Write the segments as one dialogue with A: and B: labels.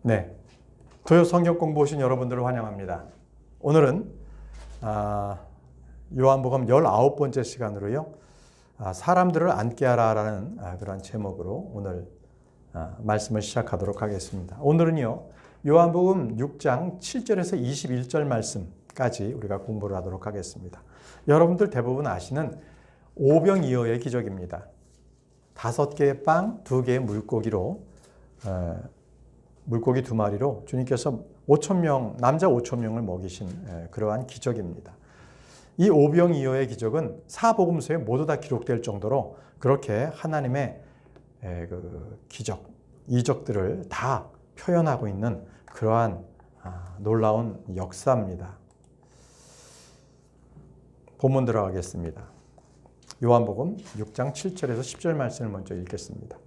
A: 네, 도요 성경 공부 오신 여러분들을 환영합니다. 오늘은 요한복음 19번째 시간으로요. 사람들을 앉게 하라라는 그런 제목으로 오늘 말씀을 시작하도록 하겠습니다. 오늘은요. 요한복음 6장 7절에서 21절 말씀까지 우리가 공부를 하도록 하겠습니다. 여러분들 대부분 아시는 오병이어의 기적입니다. 5개의 빵, 2개의 물고기로 물고기 2마리로 주님께서 5,000명, 남자 5,000명을 먹이신 그러한 기적입니다. 이 오병이어의 기적은 사복음서에 모두 다 기록될 정도로 그렇게 하나님의 그 기적, 이적들을 다 표현하고 있는 그러한 놀라운 역사입니다. 본문 들어가겠습니다. 요한복음 6장 7절에서 10절 말씀을 먼저 읽겠습니다.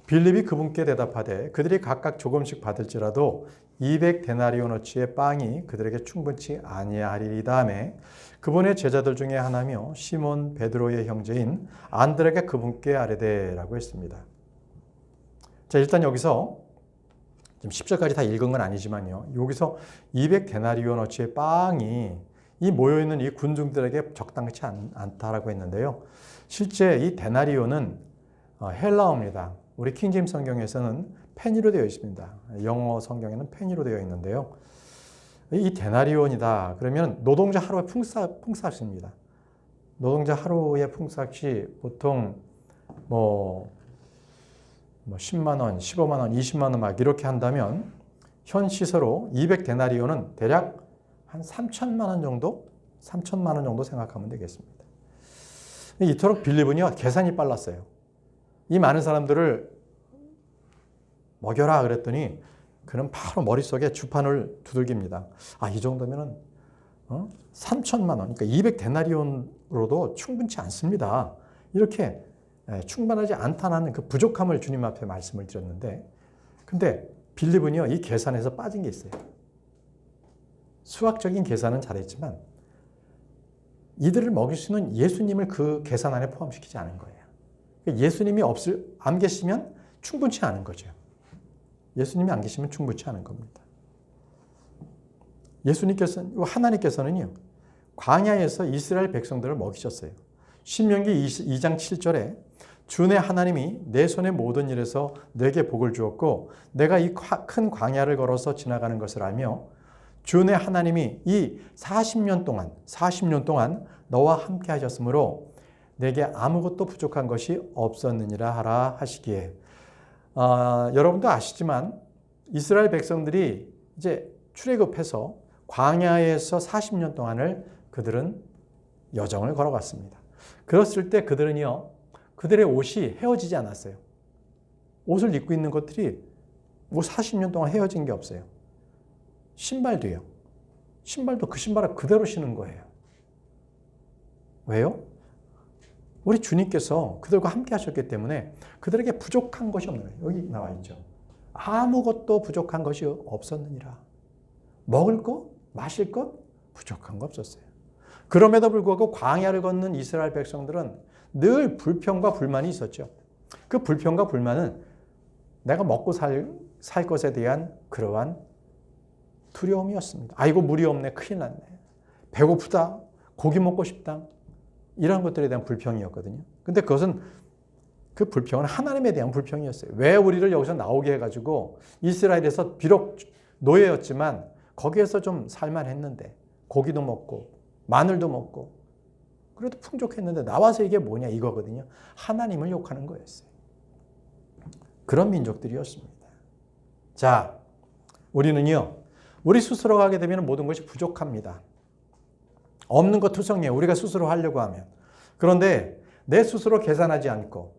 A: 빌립이 그분께 대답하되 그들이 각각 조금씩 받을지라도 200데나리온어치의 빵이 그들에게 충분치 아니하리이다 하매 그분의 제자들 중에 하나며 시몬 베드로의 형제인 안드레가 그분께 아뢰되라고 했습니다. 자, 일단 여기서 지금 10절까지 다 읽은 건 아니지만요. 여기서 200데나리온어치의 빵이 이 모여있는 이 군중들에게 적당치 않다라고 했는데요. 실제 이 데나리온은 헬라어입니다. 우리 킹제임스 성경에서는 페니로 되어 있습니다. 영어 성경에는 페니로 되어 있는데요. 이 데나리온이다. 그러면 노동자 하루의 품삯입니다. 노동자 하루의 품삯이 보통 10만 원, 15만 원, 20만 원 막 이렇게 한다면 현 시세로 200데나리온은 대략 한 3천만 원 정도? 3천만 원 정도 생각하면 되겠습니다. 이토록 빌립은요, 계산이 빨랐어요. 이 많은 사람들을 먹여라 그랬더니 그는 바로 머릿속에 주판을 두들깁니다. 이 정도면은 3천만 원, 그러니까 200데나리온으로도 충분치 않습니다. 이렇게 충분하지 않다는 그 부족함을 주님 앞에 말씀을 드렸는데, 근데 빌립은요, 이 계산에서 빠진 게 있어요. 수학적인 계산은 잘했지만 이들을 먹일 수 있는 예수님을 그 계산 안에 포함시키지 않은 거예요. 예수님이 안 계시면 충분치 않은 거죠. 예수님이 안 계시면 충분치 않은 겁니다. 하나님께서는요, 광야에서 이스라엘 백성들을 먹이셨어요. 신명기 2장 7절에 주내 하나님이 내 손의 모든 일에서 내게 복을 주었고 내가 이 큰 광야를 걸어서 지나가는 것을 알며 주내 하나님이 이 40년 동안 너와 함께 하셨으므로 내게 아무것도 부족한 것이 없었느니라 하라 하시기에 여러분도 아시지만 이스라엘 백성들이 이제 출애굽해서 광야에서 40년 동안을 그들은 여정을 걸어갔습니다. 그랬을 때 그들은요, 그들의 옷이 헤어지지 않았어요. 옷을 입고 있는 것들이 40년 동안 헤어진 게 없어요. 신발도요. 신발도 그 신발을 그대로 신은 거예요. 왜요? 우리 주님께서 그들과 함께 하셨기 때문에 그들에게 부족한 것이 없는 거예요. 여기 나와 있죠. 아무것도 부족한 것이 없었느니라. 먹을 것, 마실 것 부족한 거 없었어요. 그럼에도 불구하고 광야를 걷는 이스라엘 백성들은 늘 불평과 불만이 있었죠. 그 불평과 불만은 내가 먹고 살 것에 대한 그러한 두려움이었습니다. 아이고 물이 없네, 큰일 났네. 배고프다, 고기 먹고 싶다. 이런 것들에 대한 불평이었거든요. 근데 그 불평은 하나님에 대한 불평이었어요. 왜 우리를 여기서 나오게 해가지고 이스라엘에서 비록 노예였지만 거기에서 좀 살만했는데 고기도 먹고 마늘도 먹고 그래도 풍족했는데 나와서 이게 뭐냐 이거거든요. 하나님을 욕하는 거였어요. 그런 민족들이었습니다. 자, 우리는요. 우리 스스로 하게 되면 모든 것이 부족합니다. 없는 것 투성이에요. 우리가 스스로 하려고 하면. 그런데 내 스스로 계산하지 않고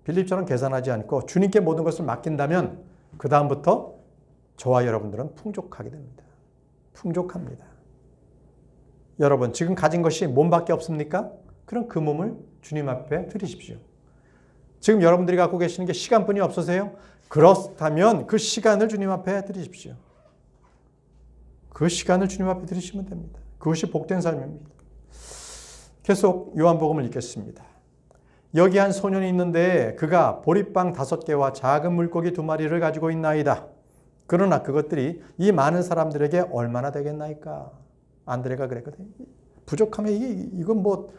A: 빌립처럼 계산하지 않고 주님께 모든 것을 맡긴다면 그 다음부터 저와 여러분들은 풍족하게 됩니다. 풍족합니다. 여러분 지금 가진 것이 몸밖에 없습니까? 그럼 그 몸을 주님 앞에 드리십시오. 지금 여러분들이 갖고 계시는 게 시간뿐이 없으세요? 그렇다면 그 시간을 주님 앞에 드리십시오. 그 시간을 주님 앞에 드리시면 됩니다. 그것이 복된 삶입니다. 계속 요한복음을 읽겠습니다. 여기 한 소년이 있는데 그가 보리빵 5개와 작은 물고기 2마리를 가지고 있나이다. 그러나 그것들이 이 많은 사람들에게 얼마나 되겠나이까? 안드레가 그랬거든. 부족하면 이건 뭐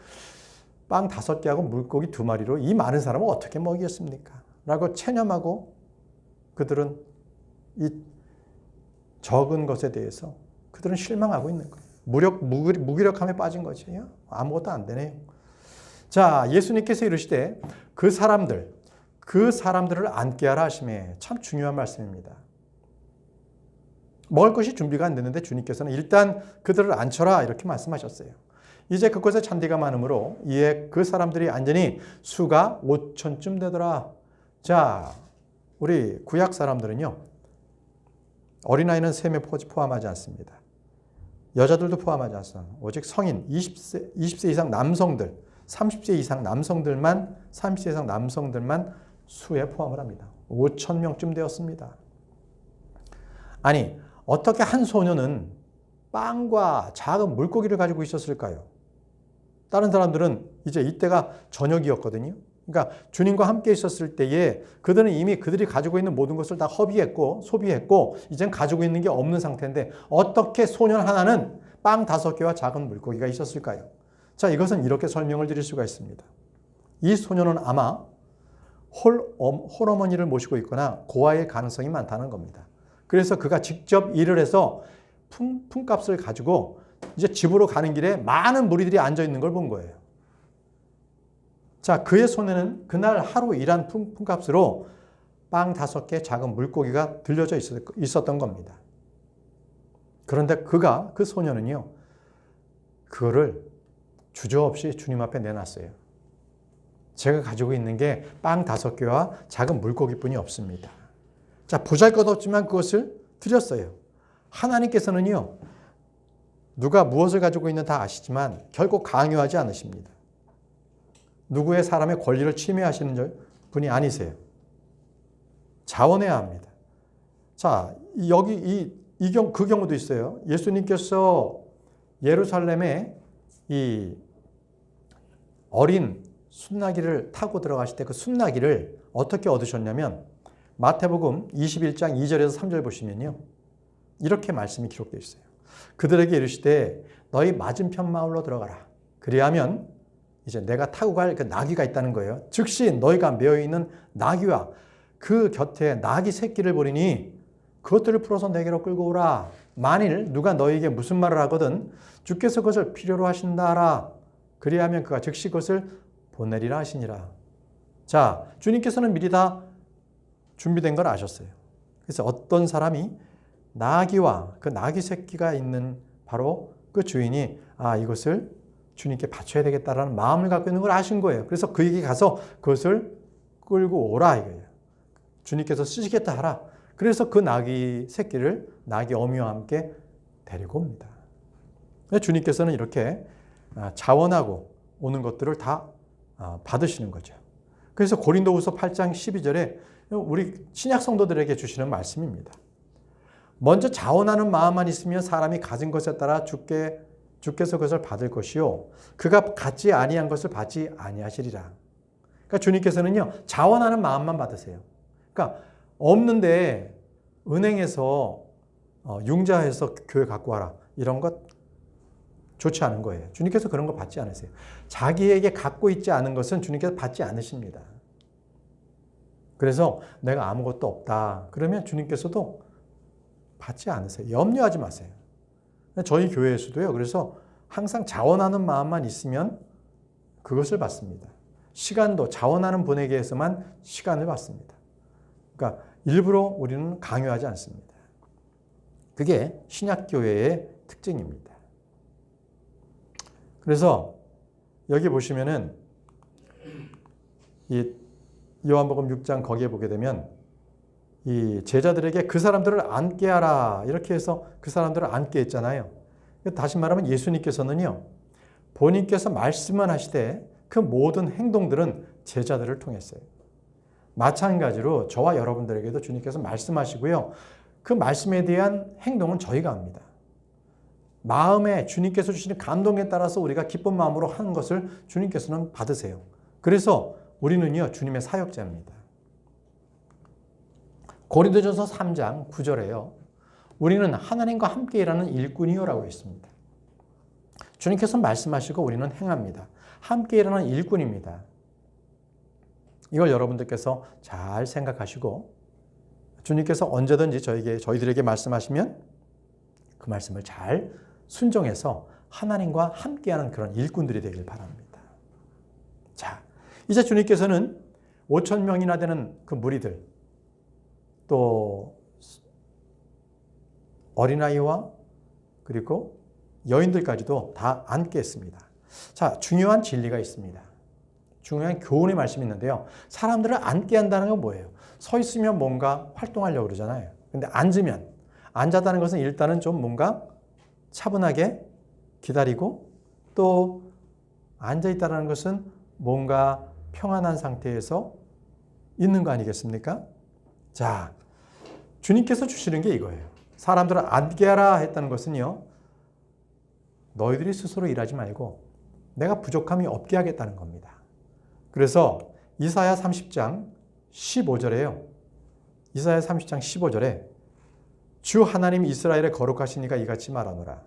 A: 빵 5개하고 물고기 2마리로 이 많은 사람을 어떻게 먹이겠습니까? 라고 체념하고 그들은 이 적은 것에 대해서 그들은 실망하고 있는 거예요. 무기력함에 빠진 거지. 아무것도 안 되네요. 자, 예수님께서 이르시되 그 사람들을 앉게 하라 하심에 참 중요한 말씀입니다. 먹을 것이 준비가 안 됐는데 주님께서는 일단 그들을 앉혀라 이렇게 말씀하셨어요. 이제 그곳에 잔디가 많으므로 이에 그 사람들이 앉으니 수가 5,000쯤 되더라. 자, 우리 구약 사람들은요. 어린아이는 셈에 포함하지 않습니다. 여자들도 포함하지 않습니다. 오직 성인 20세 이상 남성들, 30세 이상 남성들만 수에 포함을 합니다. 5,000명쯤 되었습니다. 아니, 어떻게 한 소녀는 빵과 작은 물고기를 가지고 있었을까요? 다른 사람들은 이제 이때가 저녁이었거든요. 그러니까 주님과 함께 있었을 때에 그들은 이미 그들이 가지고 있는 모든 것을 다 허비했고 소비했고 이젠 가지고 있는 게 없는 상태인데 어떻게 소년 하나는 빵 5개와 작은 물고기가 있었을까요? 자, 이것은 이렇게 설명을 드릴 수가 있습니다. 이 소년은 아마 홀어머니를 모시고 있거나 고아일 가능성이 많다는 겁니다. 그래서 그가 직접 일을 해서 품값을 가지고 이제 집으로 가는 길에 많은 무리들이 앉아 있는 걸 본 거예요. 자, 그의 손에는 그날 하루 일한 품값으로 빵 5개, 작은 물고기가 들려져 있었던 겁니다. 그런데 그 소녀는요, 그거를 주저없이 주님 앞에 내놨어요. 제가 가지고 있는 게 빵 5개와 작은 물고기뿐이 없습니다. 자, 보잘것없지만 그것을 드렸어요. 하나님께서는요, 누가 무엇을 가지고 있는 다 아시지만 결코 강요하지 않으십니다. 누구의 사람의 권리를 침해하시는 분이 아니세요. 자원해야 합니다. 자, 여기 그 경우도 있어요. 예수님께서 예루살렘에 이 어린 순나기를 타고 들어가실 때 그 순나기를 어떻게 얻으셨냐면 마태복음 21장 2절에서 3절 보시면요. 이렇게 말씀이 기록되어 있어요. 그들에게 이르시되 너희 맞은편 마을로 들어가라. 그리하면 이제 내가 타고 갈 그 나귀가 있다는 거예요. 즉시 너희가 메어 있는 나귀와 그 곁에 나귀 새끼를 보리니 그것들을 풀어서 내게로 끌고 오라. 만일 누가 너희에게 무슨 말을 하거든 주께서 그것을 필요로 하신다 하라. 그리하면 그가 즉시 그것을 보내리라 하시니라. 자, 주님께서는 미리 다 준비된 걸 아셨어요. 그래서 어떤 사람이 나귀와 그 나귀 새끼가 있는 바로 그 주인이 이것을 주님께 바쳐야 되겠다라는 마음을 갖고 있는 걸 아신 거예요. 그래서 그에게 가서 그것을 끌고 오라 이거예요. 주님께서 쓰시겠다 하라. 그래서 그 나귀 새끼를 나귀 어미와 함께 데리고 옵니다. 주님께서는 이렇게 자원하고 오는 것들을 다 받으시는 거죠. 그래서 고린도후서 8장 12절에 우리 신약 성도들에게 주시는 말씀입니다. 먼저 자원하는 마음만 있으면 사람이 가진 것에 따라 주께서 그것을 받을 것이요 그가 갖지 아니한 것을 받지 아니하시리라. 그러니까 주님께서는요 자원하는 마음만 받으세요. 그러니까 없는데 은행에서 융자해서 교회 갖고 와라 이런 것 좋지 않은 거예요. 주님께서 그런 거 받지 않으세요. 자기에게 갖고 있지 않은 것은 주님께서 받지 않으십니다. 그래서 내가 아무것도 없다 그러면 주님께서도 받지 않으세요. 염려하지 마세요. 저희 교회에서도요. 그래서 항상 자원하는 마음만 있으면 그것을 받습니다. 시간도 자원하는 분에게서만 시간을 받습니다. 그러니까 일부러 우리는 강요하지 않습니다. 그게 신약교회의 특징입니다. 그래서 여기 보시면은 이 요한복음 6장 거기에 보게 되면 이 제자들에게 그 사람들을 앉게 하라 이렇게 해서 그 사람들을 앉게 했잖아요. 다시 말하면 예수님께서는요. 본인께서 말씀만 하시되 그 모든 행동들은 제자들을 통했어요. 마찬가지로 저와 여러분들에게도 주님께서 말씀하시고요. 그 말씀에 대한 행동은 저희가 합니다. 마음에 주님께서 주시는 감동에 따라서 우리가 기쁜 마음으로 하는 것을 주님께서는 받으세요. 그래서 우리는요. 주님의 사역자입니다. 고린도전서 3장 9절에요. 우리는 하나님과 함께 일하는 일꾼이요라고 했습니다. 주님께서 말씀하시고 우리는 행합니다. 함께 일하는 일꾼입니다. 이걸 여러분들께서 잘 생각하시고 주님께서 언제든지 저희들에게 말씀하시면 그 말씀을 잘 순종해서 하나님과 함께하는 그런 일꾼들이 되길 바랍니다. 자, 이제 주님께서는 5천 명이나 되는 그 무리들, 또 어린아이와 그리고 여인들까지도 다 앉게 했습니다. 자, 중요한 진리가 있습니다. 중요한 교훈의 말씀이 있는데요. 사람들을 앉게 한다는 건 뭐예요? 서 있으면 뭔가 활동하려고 그러잖아요. 근데 앉았다는 것은 일단은 좀 뭔가 차분하게 기다리고, 또 앉아있다는 것은 뭔가 평안한 상태에서 있는 거 아니겠습니까? 자, 주님께서 주시는 게 이거예요. 사람들을 앉게 하라 했다는 것은요, 너희들이 스스로 일하지 말고 내가 부족함이 없게 하겠다는 겁니다. 그래서 이사야 30장 15절에요. 이사야 30장 15절에 주 하나님 이스라엘의 거룩하신 이가 이같이 말하노라.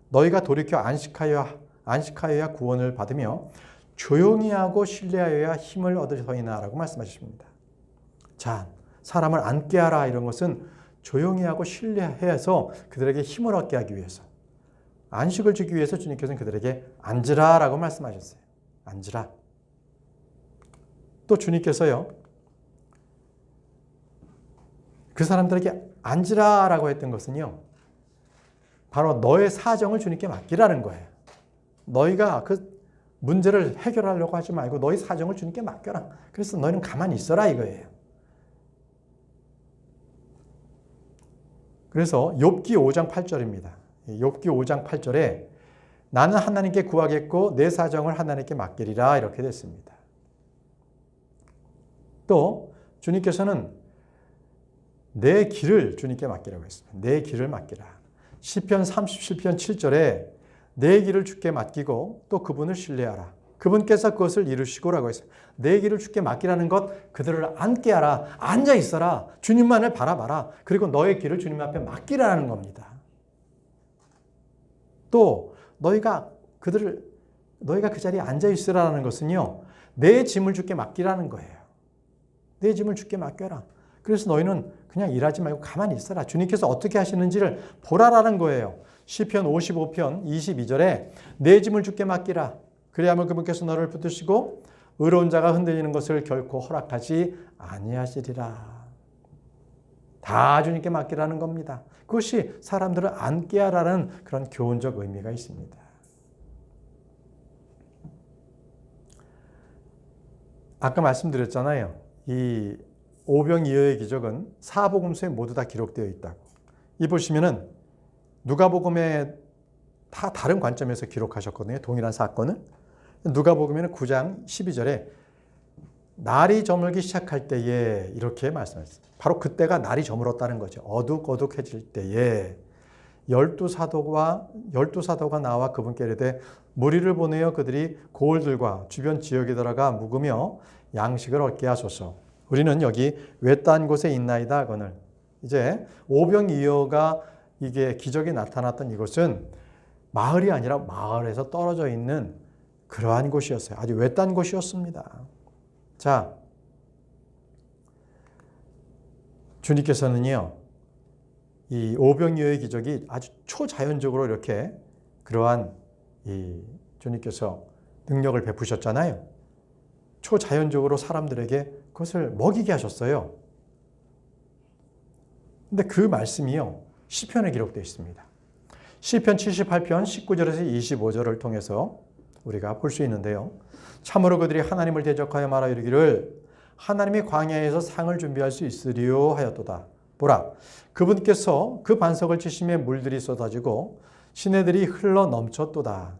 A: 너희가 돌이켜 안식하여야 구원을 받으며 조용히 하고 신뢰하여야 힘을 얻으리이다 라고 말씀하십니다. 자, 사람을 앉게 하라 이런 것은 조용히 하고 신뢰해서 그들에게 힘을 얻게 하기 위해서, 안식을 주기 위해서 주님께서는 그들에게 앉으라 라고 말씀하셨어요. 앉으라. 또 주님께서요, 그 사람들에게 앉으라 라고 했던 것은요, 바로 너의 사정을 주님께 맡기라는 거예요. 너희가 그 문제를 해결하려고 하지 말고 너희 사정을 주님께 맡겨라. 그래서 너희는 가만히 있어라 이거예요. 그래서 욥기 5장 8절입니다. 욥기 5장 8절에 나는 하나님께 구하겠고 내 사정을 하나님께 맡기리라 이렇게 됐습니다. 또 주님께서는 내 길을 주님께 맡기라고 했습니다. 내 길을 맡기라. 시편 37편 7절에 내 길을 주께 맡기고 또 그분을 신뢰하라. 그분께서 그것을 이루시고라고 했습니다. 내 길을 주께 맡기라는 것, 그들을 앉게 하라. 앉아 있어라. 주님만을 바라봐라. 그리고 너의 길을 주님 앞에 맡기라는 겁니다. 또 너희가 그 자리에 앉아 있으라는 것은요, 내 짐을 주께 맡기라는 거예요. 내 짐을 주께 맡겨라. 그래서 너희는 그냥 일하지 말고 가만히 있어라. 주님께서 어떻게 하시는지를 보라라는 거예요. 시편 55편 22절에 내 짐을 주께 맡기라. 그리하면 그분께서 너를 붙드시고 의로운 자가 흔들리는 것을 결코 허락하지 아니하시리라. 다 주님께 맡기라는 겁니다. 그것이 사람들을 앉게 하라는 그런 교훈적 의미가 있습니다. 아까 말씀드렸잖아요. 이 오병이어의 기적은 사복음서에 모두 다 기록되어 있다고. 이 보시면은 누가복음에 다 다른 관점에서 기록하셨거든요. 동일한 사건을. 누가복음에는 9장 12절에 날이 저물기 시작할 때에 이렇게 말씀했어요. 바로 그때가 날이 저물었다는 거죠. 어둑어둑해질 때에 12사도가 나와 그분께 이르되 무리를 보내어 그들이 고을들과 주변 지역에 들어가 묵으며 양식을 얻게 하소서. 우리는 여기 외딴 곳에 있나이다 하거늘. 이제 오병이어가 이게 기적이 나타났던 이곳은 마을이 아니라 마을에서 떨어져 있는 그러한 곳이었어요. 아주 외딴 곳이었습니다. 자, 주님께서는요, 이 오병이어의 기적이 아주 초자연적으로 이렇게 그러한 주님께서 능력을 베푸셨잖아요. 초자연적으로 사람들에게 그것을 먹이게 하셨어요. 근데 그 말씀이요, 시편에 기록되어 있습니다. 시편 78편 19절에서 25절을 통해서 우리가 볼 수 있는데요. 참으로 그들이 하나님을 대적하여 말하 이르기를 하나님이 광야에서 상을 준비할 수 있으리요 하였도다. 보라, 그분께서 그 반석을 치심에 물들이 쏟아지고 시내들이 흘러 넘쳤도다.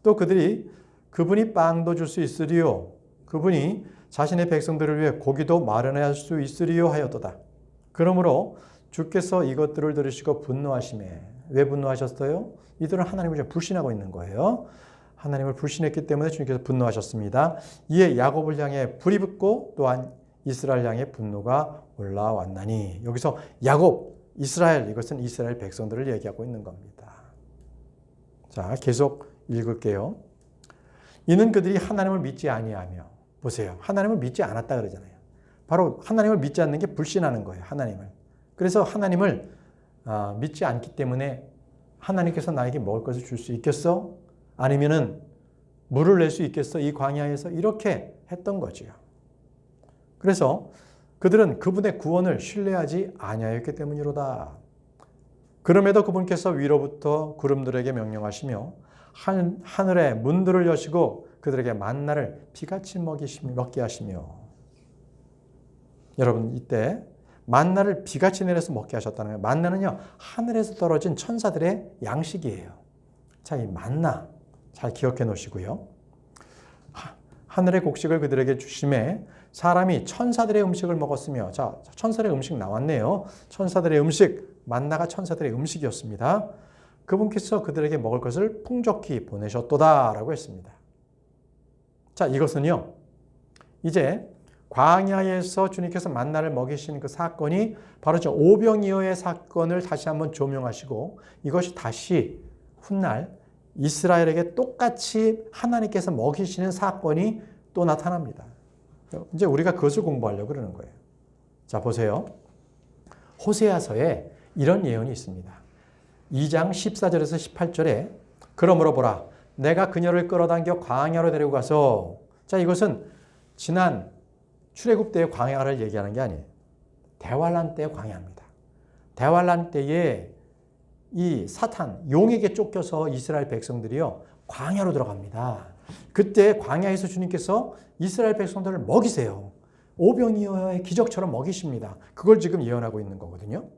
A: 또 그분이 빵도 줄 수 있으리요. 그분이 자신의 백성들을 위해 고기도 마련할 수 있으리요 하였도다. 그러므로 주께서 이것들을 들으시고 분노하시매. 왜 분노하셨어요? 이들은 하나님을 불신하고 있는 거예요. 하나님을 불신했기 때문에 주님께서 분노하셨습니다. 이에 야곱을 향해 불이 붙고 또한 이스라엘 향해 분노가 올라왔나니. 여기서 야곱, 이스라엘, 이것은 이스라엘 백성들을 얘기하고 있는 겁니다. 자, 계속 읽을게요. 이는 그들이 하나님을 믿지 아니하며, 보세요. 하나님을 믿지 않았다 그러잖아요. 바로 하나님을 믿지 않는 게 불신하는 거예요. 하나님을. 그래서 하나님을 믿지 않기 때문에 하나님께서 나에게 먹을 것을 줄 수 있겠어? 아니면은 물을 낼 수 있겠어? 이 광야에서 이렇게 했던 거지요. 그래서 그들은 그분의 구원을 신뢰하지 아니하였기 때문이로다. 그럼에도 그분께서 위로부터 구름들에게 명령하시며 하늘의 문들을 여시고 그들에게 만나를 비같이 먹게 하시며. 여러분, 이때 만나를 비같이 내려서 먹게 하셨다는 거예요. 만나는요, 하늘에서 떨어진 천사들의 양식이에요. 자, 이 만나 잘 기억해 놓으시고요. 하늘의 곡식을 그들에게 주심에 사람이 천사들의 음식을 먹었으며. 자, 천사들의 음식 나왔네요. 천사들의 음식, 만나가 천사들의 음식이었습니다. 그분께서 그들에게 먹을 것을 풍족히 보내셨도다라고 했습니다. 자, 이것은요, 이제 광야에서 주님께서 만나를 먹이신 그 사건이 바로 저 오병이어의 사건을 다시 한번 조명하시고, 이것이 다시 훗날 이스라엘에게 똑같이 하나님께서 먹이시는 사건이 또 나타납니다. 이제 우리가 그것을 공부하려고 그러는 거예요. 자, 보세요. 호세아서에 이런 예언이 있습니다. 2장 14절에서 18절에 그러므로 보라, 내가 그녀를 끌어당겨 광야로 데리고 가서. 자, 이것은 지난 출애굽 때의 광야를 얘기하는 게 아니에요. 대환란 때의 광야입니다. 대환란 때에 이 사탄, 용에게 쫓겨서 이스라엘 백성들이요, 광야로 들어갑니다. 그때 광야에서 주님께서 이스라엘 백성들을 먹이세요. 오병이어의 기적처럼 먹이십니다. 그걸 지금 예언하고 있는 거거든요.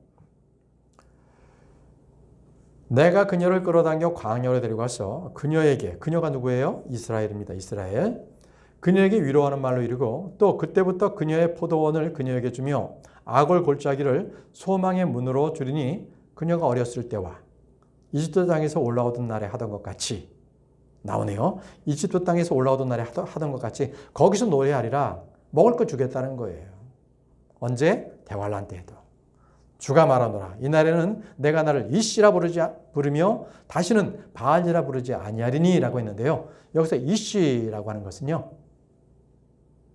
A: 내가 그녀를 끌어당겨 광야로 데리고 가서 그녀에게, 그녀가 누구예요? 이스라엘입니다. 이스라엘. 그녀에게 위로하는 말로 이르고 또 그때부터 그녀의 포도원을 그녀에게 주며 아골 골짜기를 소망의 문으로 주리니 그녀가 어렸을 때와 이집트 땅에서 올라오던 날에 하던 것 같이. 나오네요. 이집트 땅에서 올라오던 날에 하던 것 같이 거기서 노래하리라. 먹을 거 주겠다는 거예요. 언제? 대환란 때에도. 주가 말하노라. 이날에는 내가 나를 이씨라 부르며 다시는 바알이라 부르지 아니하리니 라고 했는데요. 여기서 이씨라고 하는 것은요,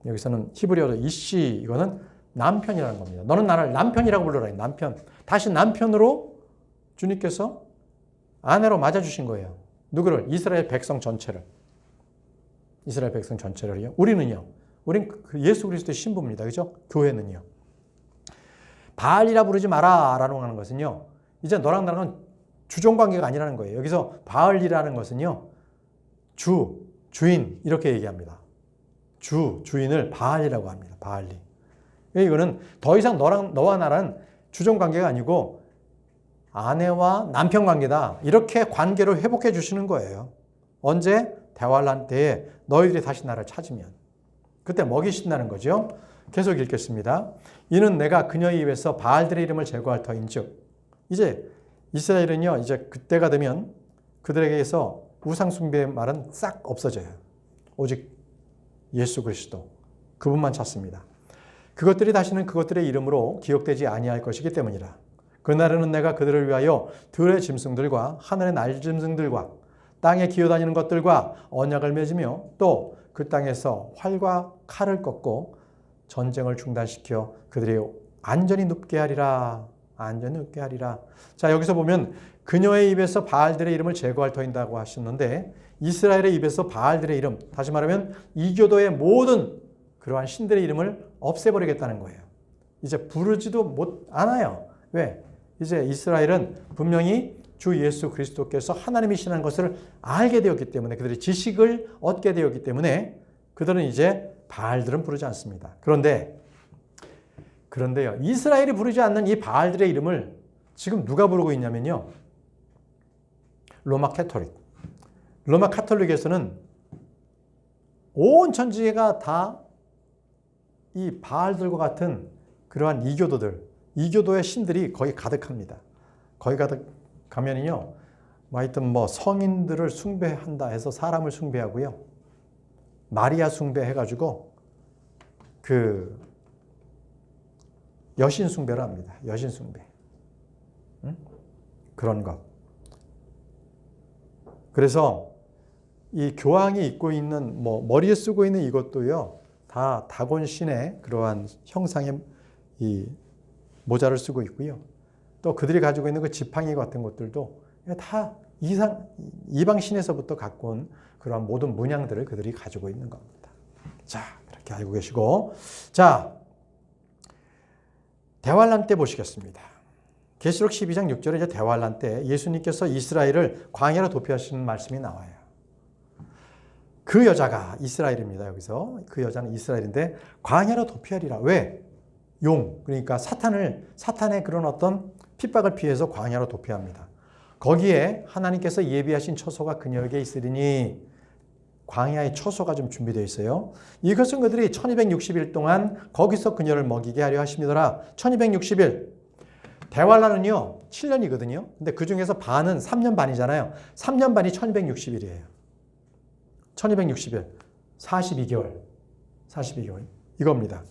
A: 여기서는 히브리어로 이씨, 이거는 남편이라는 겁니다. 너는 나를 남편이라고 불러라. 남편. 다시 남편으로 주님께서 아내로 맞아주신 거예요. 누구를? 이스라엘 백성 전체를. 이스라엘 백성 전체를요. 우리는요. 우린 예수 그리스도의 신부입니다. 그죠? 교회는요. 바알이라 부르지 마라 라고 하는 것은요, 이제 너랑 나랑은 주종관계가 아니라는 거예요. 여기서 바알이라는 것은요, 주인 이렇게 얘기합니다. 주인을 바알이라고 합니다. 바알리. 이거는 더 이상 너와 나랑 주종관계가 아니고 아내와 남편 관계다. 이렇게 관계를 회복해 주시는 거예요. 언제? 대환란 때에 너희들이 다시 나를 찾으면. 그때 먹이신다는 거죠. 계속 읽겠습니다. 이는 내가 그녀의 입에서 바알들의 이름을 제거할 터인즉. 이제 이스라엘은요, 이제 그때가 되면 그들에게서 우상 숭배의 말은 싹 없어져요. 오직 예수 그리스도, 그분만 찾습니다. 그것들이 다시는 그것들의 이름으로 기억되지 아니할 것이기 때문이라. 그날에는 내가 그들을 위하여 들의 짐승들과 하늘의 날짐승들과 땅에 기어다니는 것들과 언약을 맺으며 또 그 땅에서 활과 칼을 꺾고 전쟁을 중단시켜 그들이 안전히 눕게 하리라. 안전히 눕게 하리라. 자, 여기서 보면 그녀의 입에서 바알들의 이름을 제거할 터인다고 하셨는데, 이스라엘의 입에서 바알들의 이름, 다시 말하면 이교도의 모든 그러한 신들의 이름을 없애버리겠다는 거예요. 이제 부르지도 않아요. 왜? 이제 이스라엘은 분명히 주 예수 그리스도께서 하나님이시라는 것을 알게 되었기 때문에, 그들이 지식을 얻게 되었기 때문에 그들은 이제 바알들은 부르지 않습니다. 그런데요, 이스라엘이 부르지 않는 이 바알들의 이름을 지금 누가 부르고 있냐면요, 로마 카톨릭에서는 온 천지가 다 이 바알들과 같은 그러한 이교도의 신들이 거의 가득합니다. 거기 가면은요, 하여튼 성인들을 숭배한다 해서 사람을 숭배하고요, 마리아 숭배해가지고 여신 숭배를 합니다. 여신 숭배. 응? 그런 것. 그래서 이 교황이 입고 있는 머리에 쓰고 있는 이것도요. 다 다곤 신의 그러한 형상의 이 모자를 쓰고 있고요. 또 그들이 가지고 있는 그 지팡이 같은 것들도 다 이방 신에서부터 갖고 온 그러한 모든 문양들을 그들이 가지고 있는 겁니다. 자, 그렇게 알고 계시고, 자, 대환란 때 보시겠습니다. 계시록 12장 6절에 이제 대환란 때 예수님께서 이스라엘을 광야로 도피하시는 말씀이 나와요. 그 여자가 이스라엘입니다. 여기서 그 여자는 이스라엘인데 광야로 도피하리라. 왜? 그러니까 사탄의 그런 어떤 핍박을 피해서 광야로 도피합니다. 거기에 하나님께서 예비하신 처소가 그녀에게 있으리니, 광야의 처소가 좀 준비되어 있어요. 이것은 그들이 1260일 동안 거기서 그녀를 먹이게 하려 하심이더라. 1260일. 대환란은요 7년이거든요. 근데 그 중에서 반은 3년 반이잖아요. 3년 반이 1260일이에요. 1260일. 42개월. 이겁니다.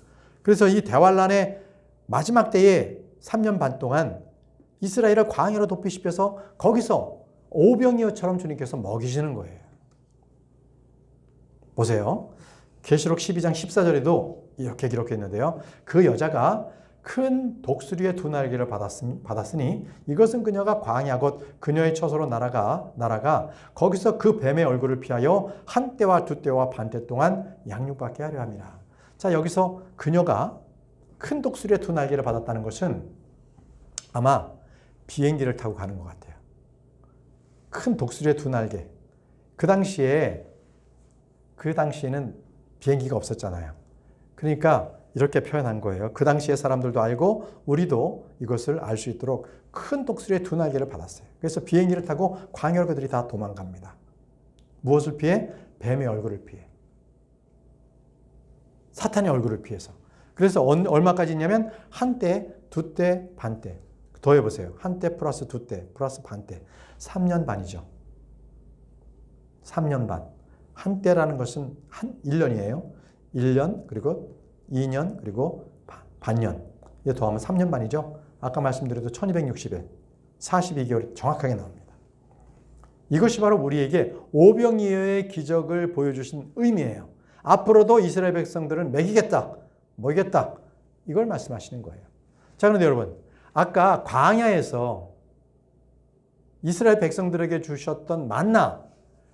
A: 그래서 이 대환란의 마지막 때에 3년 반 동안 이스라엘을 광야로 도피시켜서 거기서 오병이어처럼 주님께서 먹이시는 거예요. 보세요. 계시록 12장 14절에도 이렇게 기록했는데요. 그 여자가 큰 독수리의 두 날개를 받았으니 이것은 그녀가 광야 곧 그녀의 처소로 날아가 거기서 그 뱀의 얼굴을 피하여 한 때와 두 때와 반 때 동안 양육받게 하려 함이라. 자, 여기서 그녀가 큰 독수리의 두 날개를 받았다는 것은 아마 비행기를 타고 가는 것 같아요. 큰 독수리의 두 날개. 그 당시에는 비행기가 없었잖아요. 그러니까 이렇게 표현한 거예요. 그 당시에 사람들도 알고 우리도 이것을 알 수 있도록 큰 독수리의 두 날개를 받았어요. 그래서 비행기를 타고 광야로 그들이 다 도망갑니다. 무엇을 피해? 뱀의 얼굴을 피해. 사탄의 얼굴을 피해서. 그래서 얼마까지 있냐면 한 때, 두 때, 반 때. 더해보세요. 한 때 플러스 두 때 플러스 반 때. 3년 반이죠. 3년 반. 한 때라는 것은 1년이에요. 1년, 그리고 2년, 그리고 반년. 이게 더하면 3년 반이죠. 아까 말씀드려도 1260일, 42개월이 정확하게 나옵니다. 이것이 바로 우리에게 오병이어의 기적을 보여주신 의미예요. 앞으로도 이스라엘 백성들을 먹이겠다. 이걸 말씀하시는 거예요. 자, 그런데 여러분, 아까 광야에서 이스라엘 백성들에게 주셨던 만나,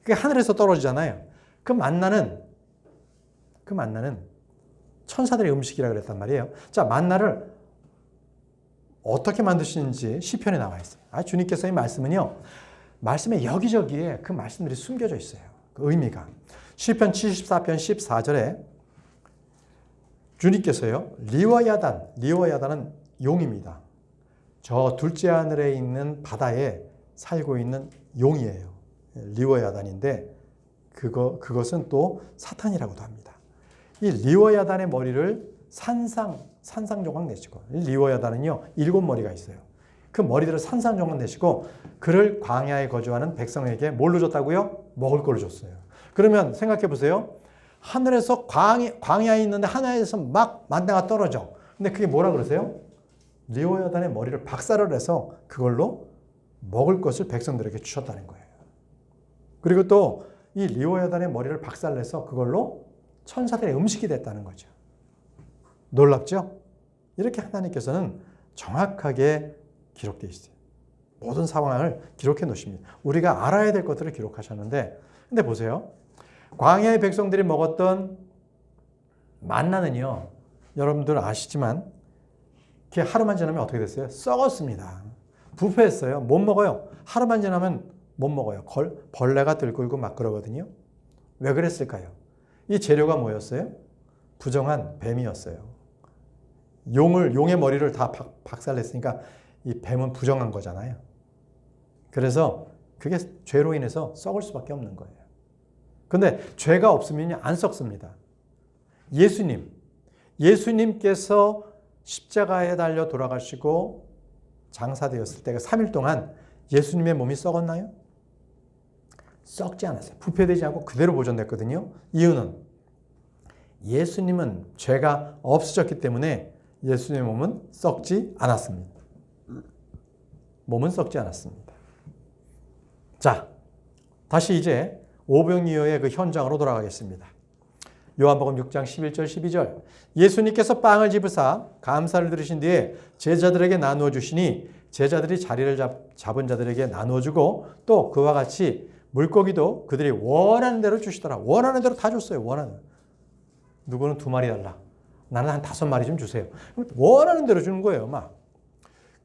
A: 그게 하늘에서 떨어지잖아요. 그 만나는 천사들의 음식이라고 그랬단 말이에요. 자, 만나를 어떻게 만드시는지 시편에 나와 있어요. 주님께서 이 말씀은요, 말씀에 여기저기에 그 말씀들이 숨겨져 있어요. 그 의미가. 시편 74편 14절에 주님께서요, 리워야단은 용입니다. 저 둘째 하늘에 있는 바다에 살고 있는 용이에요. 리워야단인데 그것은 또 사탄이라고도 합니다. 이 리워야단의 머리를 산상조각 내시고, 리워야단은요 7머리가 있어요. 그 머리들을 산상조각 내시고 그를 광야에 거주하는 백성에게 뭘로 줬다고요? 먹을 걸로 줬어요. 그러면 생각해 보세요. 하늘에서 광야에 있는데 하늘에서 막 만나가 떨어져. 근데 그게 뭐라 그러세요? 리워야단의 머리를 박살을 해서 그걸로 먹을 것을 백성들에게 주셨다는 거예요. 그리고 또 이 리워야단의 머리를 박살내서 그걸로 천사들의 음식이 됐다는 거죠. 놀랍죠? 이렇게 하나님께서는 정확하게 기록되어 있어요. 모든 상황을 기록해 놓으십니다. 우리가 알아야 될 것들을 기록하셨는데, 근데 보세요. 광야의 백성들이 먹었던 만나는요, 여러분들 아시지만 그게 하루만 지나면 어떻게 됐어요? 썩었습니다. 부패했어요. 못 먹어요. 하루만 지나면 못 먹어요. 벌레가 들끓고 막 그러거든요. 왜 그랬을까요? 이 재료가 뭐였어요? 부정한 뱀이었어요. 용의 머리를 다 박살냈으니까 이 뱀은 부정한 거잖아요. 그래서 그게 죄로 인해서 썩을 수밖에 없는 거예요. 근데 죄가 없으면 안 썩습니다. 예수님께서 십자가에 달려 돌아가시고 장사되었을 때가 3일 동안 예수님의 몸이 썩었나요? 썩지 않았어요. 부패되지 않고 그대로 보존됐거든요. 이유는 예수님은 죄가 없으셨기 때문에 예수님의 몸은 썩지 않았습니다. 몸은 썩지 않았습니다. 자, 다시 이제 오병이어의 그 현장으로 돌아가겠습니다. 요한복음 6장 11절 12절 예수님께서 빵을 집으사 감사를 들으신 뒤에 제자들에게 나누어 주시니 제자들이 자리를 잡은 자들에게 나누어 주고 또 그와 같이 물고기도 그들이 원하는 대로 주시더라. 원하는 대로 다 줬어요. 원하는 대로. 누구는 2마리 달라. 나는 한 5마리 좀 주세요. 원하는 대로 주는 거예요. 막.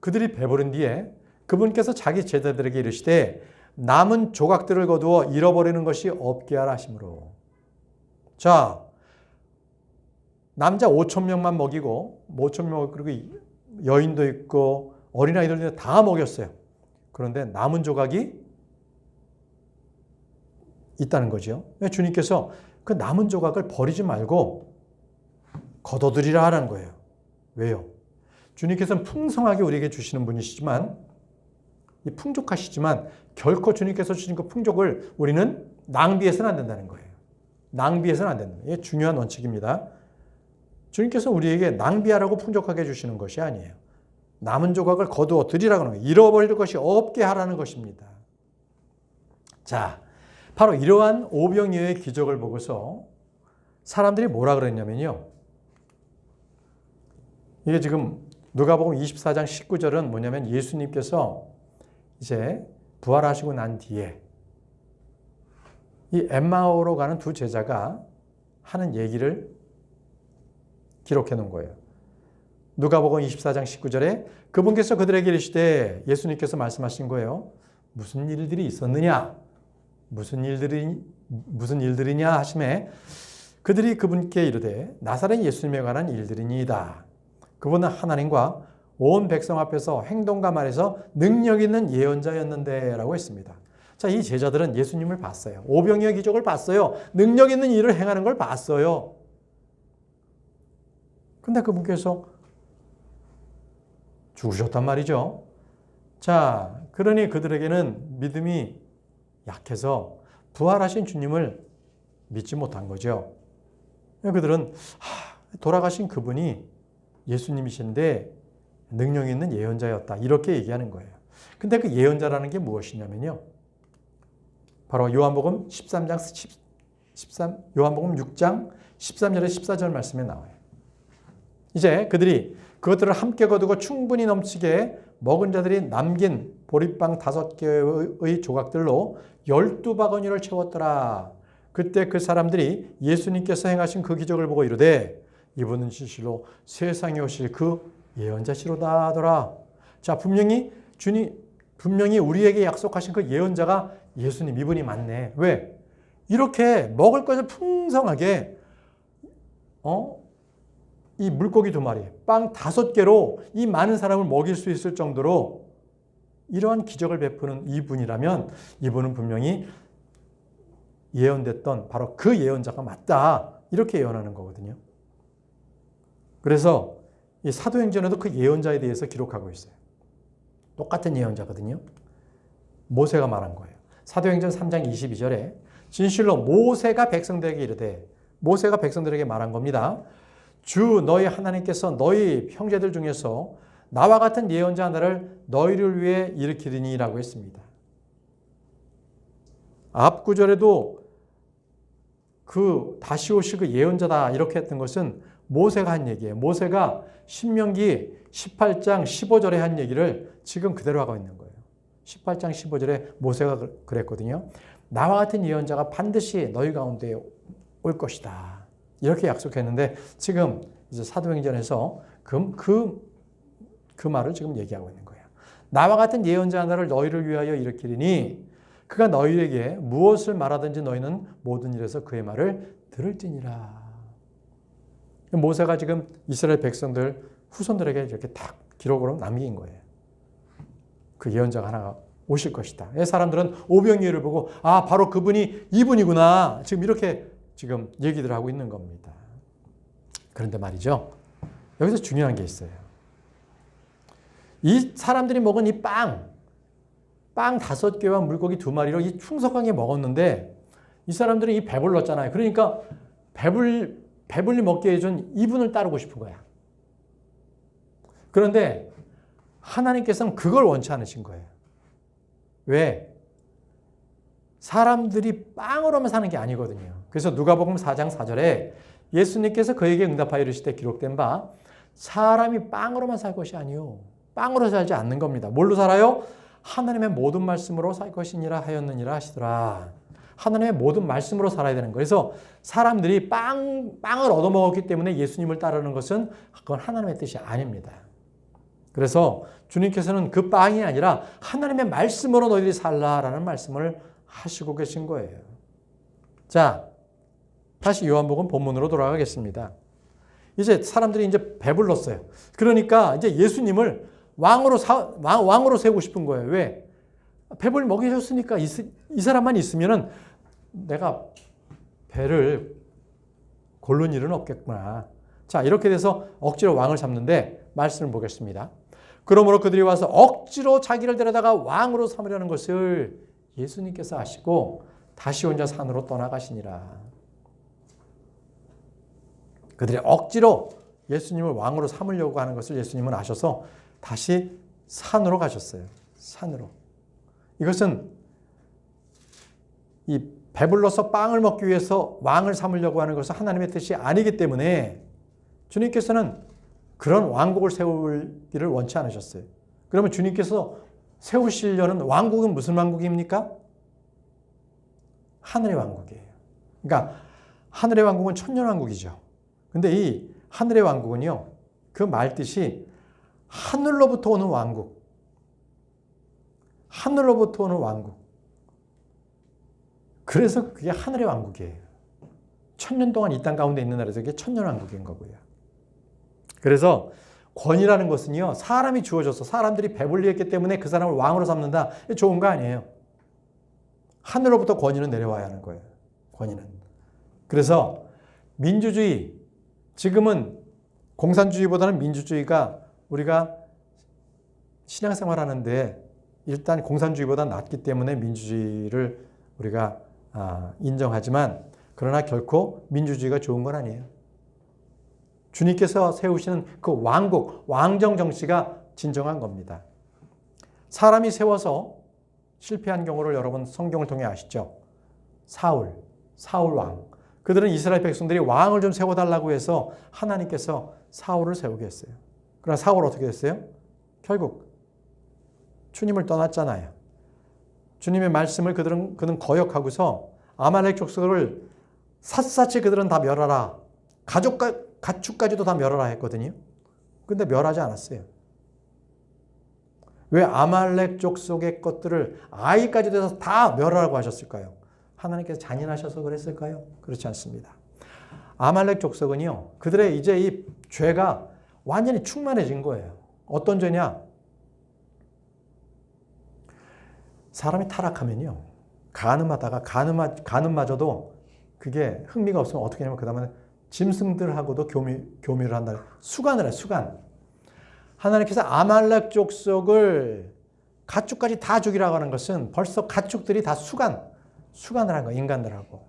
A: 그들이 배부른 뒤에 그분께서 자기 제자들에게 이르시되 남은 조각들을 거두어 잃어버리는 것이 없게 하라 하시므로. 자, 남자 5,000명만 먹이고 5,000명 그리고 여인도 있고 어린아이들도 다 먹였어요. 그런데 남은 조각이 있다는 거죠. 주님께서 그 남은 조각을 버리지 말고 거둬들이라 하라는 거예요. 왜요? 주님께서는 풍성하게 우리에게 주시는 분이시지만 풍족하시지만 결코 주님께서 주신 그 풍족을 우리는 낭비해서는 안 된다는 거예요. 낭비해서는 안 된다. 이게 중요한 원칙입니다. 주님께서 우리에게 낭비하라고 풍족하게 주시는 것이 아니에요. 남은 조각을 거두어 드리라고 하는 거예요. 잃어버릴 것이 없게 하라는 것입니다. 자, 바로 이러한 오병이어의 기적을 보고서 사람들이 뭐라 그랬냐면요. 이게 지금 누가복음 24장 19절은 뭐냐면 예수님께서 이제 부활하시고 난 뒤에 이 엠마오로 가는 2 제자가 하는 얘기를 기록해 놓은 거예요. 누가복음 24장 19절에 그분께서 그들에게 이르시되 예수님께서 말씀하신 거예요. 무슨 일들이 있었느냐? 무슨 일들이냐 하심에 그들이 그분께 이르되 나사렛 예수님에 관한 일들이니이다. 그분은 하나님과 온 백성 앞에서 행동과 말에서 능력 있는 예언자였는데 라고 했습니다. 자, 이 제자들은 예수님을 봤어요. 오병이어 기적을 봤어요. 능력 있는 일을 행하는 걸 봤어요. 근데 그분께서 죽으셨단 말이죠. 자, 그러니 그들에게는 믿음이 약해서 부활하신 주님을 믿지 못한 거죠. 그들은 돌아가신 그분이 예수님이신데 능력 있는 예언자였다. 이렇게 얘기하는 거예요. 근데 그 예언자라는 게 무엇이냐면요. 바로 요한복음 요한복음 6장 13절에 14절 말씀에 나와요. 이제 그들이 그것들을 함께 거두고 충분히 넘치게 먹은 자들이 남긴 보리빵 5개의 조각들로 12바구니를 채웠더라. 그때 그 사람들이 예수님께서 행하신 그 기적을 보고 이르되 이분은 진실로 세상에 오실 그 예언자시로다 하더라. 자, 분명히 우리에게 약속하신 그 예언자가 예수님 이분이 맞네. 왜? 이렇게 먹을 것을 풍성하게 이 물고기 2마리, 빵 5개로 이 많은 사람을 먹일 수 있을 정도로 이러한 기적을 베푸는 이분이라면 이분은 분명히 예언됐던 바로 그 예언자가 맞다. 이렇게 예언하는 거거든요. 그래서 이 사도행전에도 그 예언자에 대해서 기록하고 있어요. 똑같은 예언자거든요. 모세가 말한 거예요. 사도행전 3장 22절에 진실로 모세가 백성들에게 이르되 모세가 백성들에게 말한 겁니다. 주 너희 하나님께서 너희 형제들 중에서 나와 같은 예언자 하나를 너희를 위해 일으키리니라고 했습니다. 앞 구절에도 그 다시 오실 그 예언자다 이렇게 했던 것은 모세가 한 얘기예요. 모세가 신명기 18장 15절에 한 얘기를 지금 그대로 하고 있는 거예요. 18장 15절에 모세가 그랬거든요. 나와 같은 예언자가 반드시 너희 가운데 올 것이다. 이렇게 약속했는데 지금 이제 사도행전에서 그 말을 지금 얘기하고 있는 거예요. 나와 같은 예언자 하나를 너희를 위하여 일으키리니 그가 너희에게 무엇을 말하든지 너희는 모든 일에서 그의 말을 들을지니라. 모세가 지금 이스라엘 백성들 후손들에게 이렇게 딱 기록으로 남긴 거예요. 그 예언자가 하나가 오실 것이다. 사람들은 오병이어를 보고 바로 그분이 이분이구나. 지금 이렇게 지금 얘기들 하고 있는 겁니다. 그런데 말이죠. 여기서 중요한 게 있어요. 이 사람들이 먹은 이 빵 5개와 물고기 2마리로 이 풍성하게 먹었는데 이 사람들은 이 배불렀잖아요. 그러니까 배불리 먹게 해준 이분을 따르고 싶은 거야. 그런데 하나님께서는 그걸 원치 않으신 거예요. 왜? 사람들이 빵으로만 사는 게 아니거든요. 그래서 누가복음 4장 4절에 예수님께서 그에게 응답하여 이르시되 기록된 바 사람이 빵으로만 살 것이 아니요 빵으로 살지 않는 겁니다. 뭘로 살아요? 하나님의 모든 말씀으로 살 것이니라 하였느니라 하시더라. 하나님의 모든 말씀으로 살아야 되는 거예요. 그래서 사람들이 빵을 얻어먹었기 때문에 예수님을 따르는 것은 그건 하나님의 뜻이 아닙니다. 그래서 주님께서는 그 빵이 아니라 하나님의 말씀으로 너희들이 살라라는 말씀을 하시고 계신 거예요. 자, 다시 요한복음 본문으로 돌아가겠습니다. 이제 사람들이 이제 배불렀어요. 그러니까 이제 예수님을 왕으로 세우고 싶은 거예요. 왜? 배불리 먹이셨으니까 이 사람만 있으면은 내가 배를 고른 일은 없겠구나. 자, 이렇게 돼서 억지로 왕을 삼는데 말씀을 보겠습니다. 그러므로 그들이 와서 억지로 자기를 데려다가 왕으로 삼으려는 것을 예수님께서 아시고 다시 혼자 산으로 떠나가시니라. 그들이 억지로 예수님을 왕으로 삼으려고 하는 것을 예수님은 아셔서 다시 산으로 가셨어요. 산으로. 이것은 이 배불러서 빵을 먹기 위해서 왕을 삼으려고 하는 것은 하나님의 뜻이 아니기 때문에 주님께서는 그런 왕국을 세우기를 원치 않으셨어요. 그러면 주님께서 세우시려는 왕국은 무슨 왕국입니까? 하늘의 왕국이에요. 그러니까 하늘의 왕국은 천년왕국이죠. 근데 이 하늘의 왕국은요, 그 말뜻이 하늘로부터 오는 왕국. 하늘로부터 오는 왕국. 그래서 그게 하늘의 왕국이에요. 천년 동안 이 땅 가운데 있는 나라에서 그게 천년왕국인 거고요. 그래서 권위라는 것은요, 사람이 주어져서 사람들이 배불리 했기 때문에 그 사람을 왕으로 삼는다. 좋은 거 아니에요. 하늘로부터 권위는 내려와야 하는 거예요. 권위는. 그래서 민주주의, 지금은 공산주의보다는 민주주의가 우리가 신앙생활 하는데 일단 공산주의보다 낫기 때문에 민주주의를 우리가 인정하지만 그러나 결코 민주주의가 좋은 건 아니에요. 주님께서 세우시는 그 왕국, 왕정 정치가 진정한 겁니다. 사람이 세워서 실패한 경우를 여러분 성경을 통해 아시죠? 사울 왕. 그들은 이스라엘 백성들이 왕을 좀 세워달라고 해서 하나님께서 사울을 세우게 했어요. 그러나 사울 어떻게 됐어요? 결국 주님을 떠났잖아요. 주님의 말씀을 그는 거역하고서 아말렉 족속을 샅샅이 그들은 다 멸하라. 가축까지도 다 멸하라 했거든요. 근데 멸하지 않았어요. 왜 아말렉 족속의 것들을 아이까지 돼서 다 멸하라고 하셨을까요? 하나님께서 잔인하셔서 그랬을까요? 그렇지 않습니다. 아말렉 족속은요, 그들의 이제 이 죄가 완전히 충만해진 거예요. 어떤 죄냐? 사람이 타락하면요, 간음하다가 간음마저도 그게 흥미가 없으면 어떻게 하냐면 그 다음에 짐승들하고도 교미를 한다. 수간을 해, 수간. 하나님께서 아말렉 족속을 가축까지 다 죽이라고 하는 것은 벌써 가축들이 다 수간을 한 거예요. 인간들하고.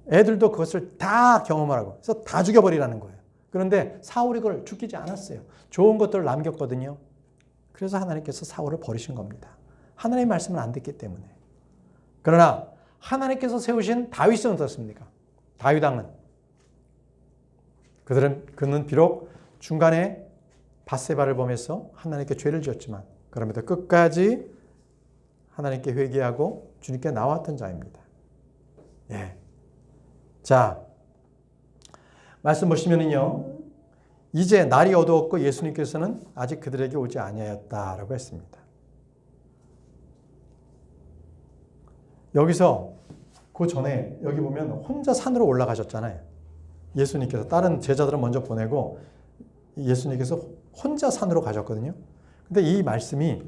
A: 애들도 그것을 다 경험하라고. 그래서 다 죽여버리라는 거예요. 그런데 사울이 그걸 죽이지 않았어요. 좋은 것들을 남겼거든요. 그래서 하나님께서 사울을 버리신 겁니다. 하나님의 말씀을 안 듣기 때문에. 그러나 하나님께서 세우신 다윗은 어떻습니까? 다윗 왕은 그는 비록 중간에 밧세바를 범해서 하나님께 죄를 지었지만 그럼에도 끝까지 하나님께 회개하고 주님께 나왔던 자입니다. 예. 자, 말씀 보시면은요, 이제 날이 어두웠고 예수님께서는 아직 그들에게 오지 아니하였다라고 했습니다. 여기서 그 전에 여기 보면 혼자 산으로 올라가셨잖아요. 예수님께서 다른 제자들은 먼저 보내고 예수님께서 혼자 산으로 가셨거든요. 근데 이 말씀이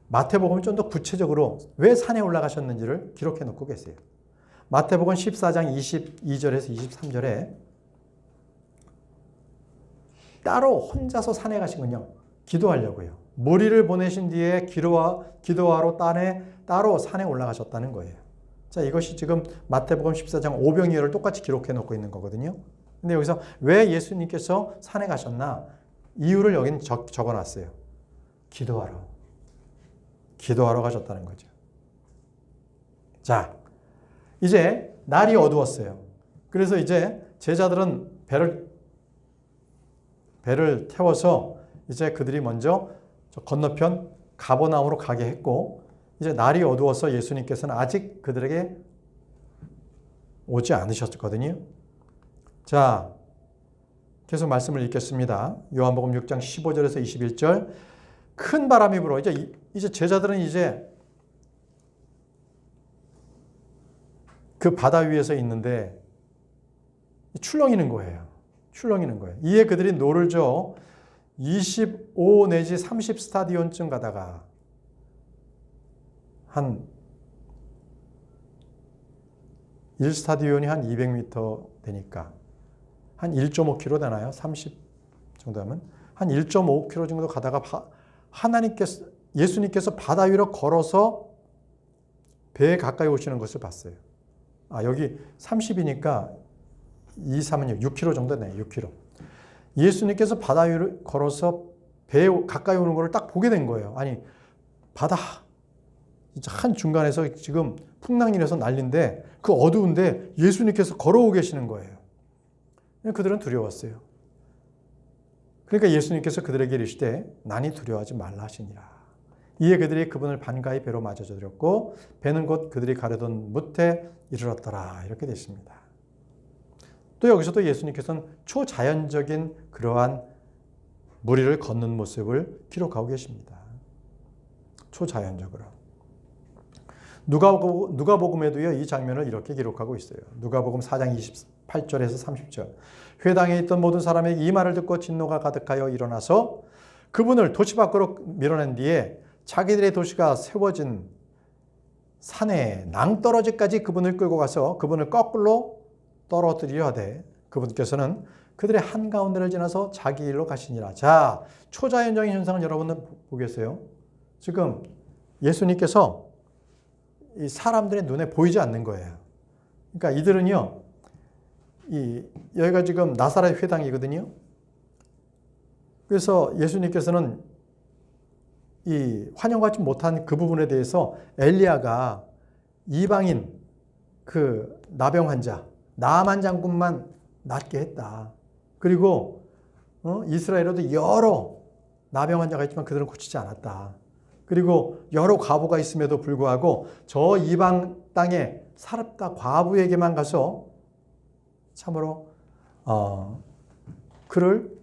A: 마태복음이 좀 더 구체적으로 왜 산에 올라가셨는지를 기록해 놓고 계세요. 마태복음 14장 22절에서 23절에 따로 혼자서 산에 가시군요. 기도하려고요. 무리를 보내신 뒤에 기도하러 따로 산에 올라가셨다는 거예요. 자, 이것이 지금 마태복음 14장 오병이어를 똑같이 기록해 놓고 있는 거거든요. 근데 여기서 왜 예수님께서 산에 가셨나? 이유를 여긴 적어놨어요. 기도하러. 기도하러 가셨다는 거죠. 자, 이제 날이 어두웠어요. 그래서 이제 제자들은 배를 태워서 이제 그들이 먼저 저 건너편 가버나움으로 가게 했고, 이제 날이 어두워서 예수님께서는 아직 그들에게 오지 않으셨거든요. 자, 계속 말씀을 읽겠습니다. 요한복음 6장 15절에서 21절. 큰 바람이 불어. 이제 제자들은 이제 그 바다 위에서 있는데 출렁이는 거예요. 출렁이는 거예요. 이에 그들이 노를 저어 25 내지 30 스타디온쯤 가다가 한 1스타디온이 한 200m 되니까 한 1.5km 되나요? 30 정도 하면 한 1.5km 정도 가다가 예수님께서 바다 위로 걸어서 배에 가까이 오시는 것을 봤어요. 여기 30이니까 2, 3은 6km 정도 되네요. 6km. 예수님께서 바다 위로 걸어서 배에 가까이 오는 것을 딱 보게 된 거예요. 아니, 바다 한 중간에서 지금 풍랑이 나서 난리인데 그 어두운데 예수님께서 걸어오고 계시는 거예요. 그들은 두려웠어요. 그러니까 예수님께서 그들에게 이르시되 난이 두려워하지 말라 하시니라. 이에 그들이 그분을 반가이 배로 맞아들였고 배는 곧 그들이 가려던 뭇에 이르렀더라. 이렇게 되어 있습니다. 또 여기서도 예수님께서는 초자연적인 그러한 무리를 걷는 모습을 기록하고 계십니다. 초자연적으로. 누가복음에도요, 이 장면을 이렇게 기록하고 있어요. 누가복음 4장 28절에서 30절. 회당에 있던 모든 사람에게 이 말을 듣고 진노가 가득하여 일어나서 그분을 도시 밖으로 밀어낸 뒤에 자기들의 도시가 세워진 산에 낭떠러지까지 그분을 끌고 가서 그분을 거꾸로 떨어뜨리려 하되 그분께서는 그들의 한가운데를 지나서 자기 일로 가시니라. 자, 초자연적인 현상을 여러분은 보겠어요. 지금 예수님께서 이 사람들의 눈에 보이지 않는 거예요. 그러니까 이들은요, 여기가 지금 나사렛 회당이거든요. 그래서 예수님께서는 이 환영받지 못한 그 부분에 대해서 엘리야가 이방인 그 나병 환자, 나만 장군만 낫게 했다. 그리고 이스라엘에도 여러 나병 환자가 있지만 그들은 고치지 않았다. 그리고 여러 과부가 있음에도 불구하고 저 이방 땅에 사렙다 과부에게만 가서 참으로 그를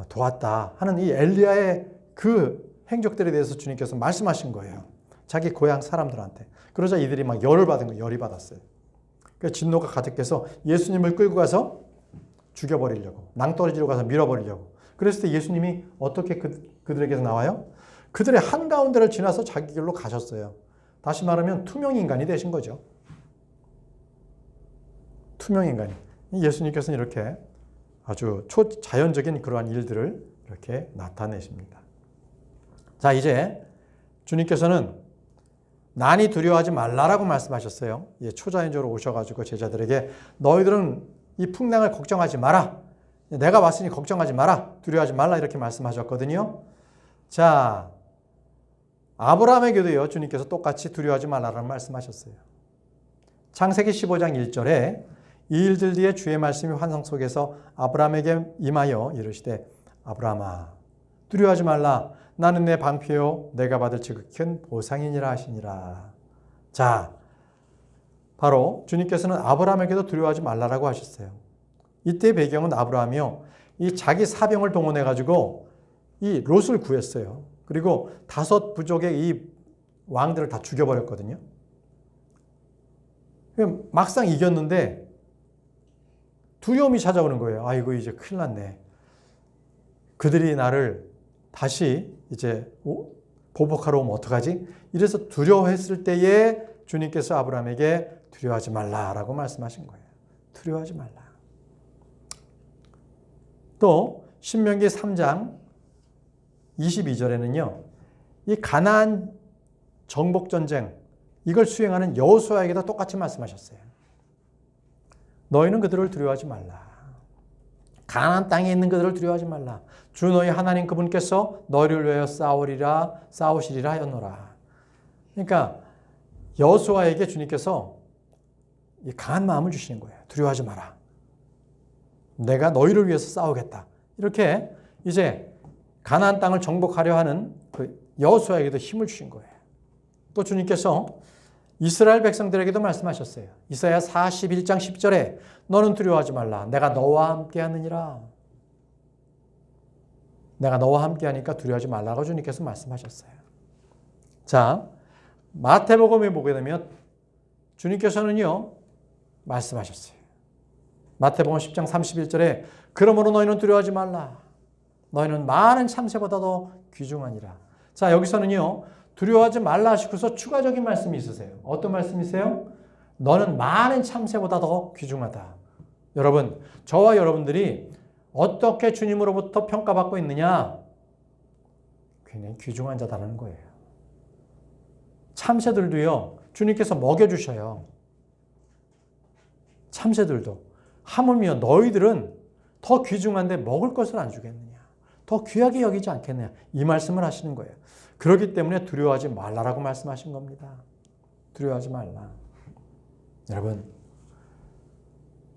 A: 도왔다 하는 이 엘리야의 그 행적들에 대해서 주님께서 말씀하신 거예요. 자기 고향 사람들한테. 그러자 이들이 막 열을 받은 거예요. 열이 받았어요. 그러니까 진노가 가득해서 예수님을 끌고 가서 죽여버리려고, 낭떠러지로 가서 밀어버리려고. 그랬을 때 예수님이 어떻게 그들에게서 나와요? 그들의 한가운데를 지나서 자기 길로 가셨어요. 다시 말하면 투명인간이 되신 거죠. 투명인간이. 예수님께서는 이렇게 아주 초자연적인 그러한 일들을 이렇게 나타내십니다. 자, 이제 주님께서는 난이 두려워하지 말라라고 말씀하셨어요. 초자연적으로 오셔가지고 제자들에게 너희들은 이 풍랑을 걱정하지 마라. 내가 왔으니 걱정하지 마라. 두려워하지 말라 이렇게 말씀하셨거든요. 자, 아브라함에게도요, 주님께서 똑같이 두려워하지 말라라는 말씀하셨어요. 창세기 15장 1절에 이 일들 뒤에 주의 말씀이 환상 속에서 아브라함에게 임하여 이르시되 아브라함아 두려워하지 말라. 나는 내 방패요 내가 받을 지극히 큰 보상이니라 하시니라. 자, 바로 주님께서는 아브라함에게도 두려워하지 말라라고 하셨어요. 이때 배경은 아브라함이요, 이 자기 사병을 동원해 가지고 이 롯을 구했어요. 그리고 5 부족의 이 왕들을 다 죽여버렸거든요. 막상 이겼는데 두려움이 찾아오는 거예요. 아이고 이제 큰일 났네. 그들이 나를 다시 이제 보복하러 오면 어떡하지? 이래서 두려워했을 때에 주님께서 아브라함에게 두려워하지 말라라고 말씀하신 거예요. 두려워하지 말라. 또 신명기 3장 22절에는요. 이 가나안 정복 전쟁 이걸 수행하는 여호수아에게도 똑같이 말씀하셨어요. 너희는 그들을 두려워하지 말라. 가나안 땅에 있는 그들을 두려워하지 말라. 주 너희 하나님 그분께서 너희를 위하여 싸우시리라 하였노라. 그러니까 여호수아에게 주님께서 강한 마음을 주시는 거예요. 두려워하지 마라. 내가 너희를 위해서 싸우겠다. 이렇게 이제 가나안 땅을 정복하려 하는 그 여호수아에게도 힘을 주신 거예요. 또 주님께서 이스라엘 백성들에게도 말씀하셨어요. 이사야 41장 10절에 너는 두려워하지 말라. 내가 너와 함께 하느니라. 내가 너와 함께 하니까 두려워하지 말라고 주님께서 말씀하셨어요. 자, 마태복음에 보게 되면 주님께서는요, 말씀하셨어요. 마태복음 10장 31절에 그러므로 너희는 두려워하지 말라. 너희는 많은 참새보다도 귀중하니라. 자, 여기서는요, 두려워하지 말라 하시고서 추가적인 말씀이 있으세요. 어떤 말씀이세요? 너는 많은 참새보다 더 귀중하다. 여러분, 저와 여러분들이 어떻게 주님으로부터 평가받고 있느냐? 굉장히 귀중한 자다라는 거예요. 참새들도요, 주님께서 먹여주셔요. 참새들도. 하물며 너희들은 더 귀중한데 먹을 것을 안 주겠느냐? 더 귀하게 여기지 않겠느냐? 이 말씀을 하시는 거예요. 그렇기 때문에 두려워하지 말라라고 말씀하신 겁니다. 두려워하지 말라. 여러분,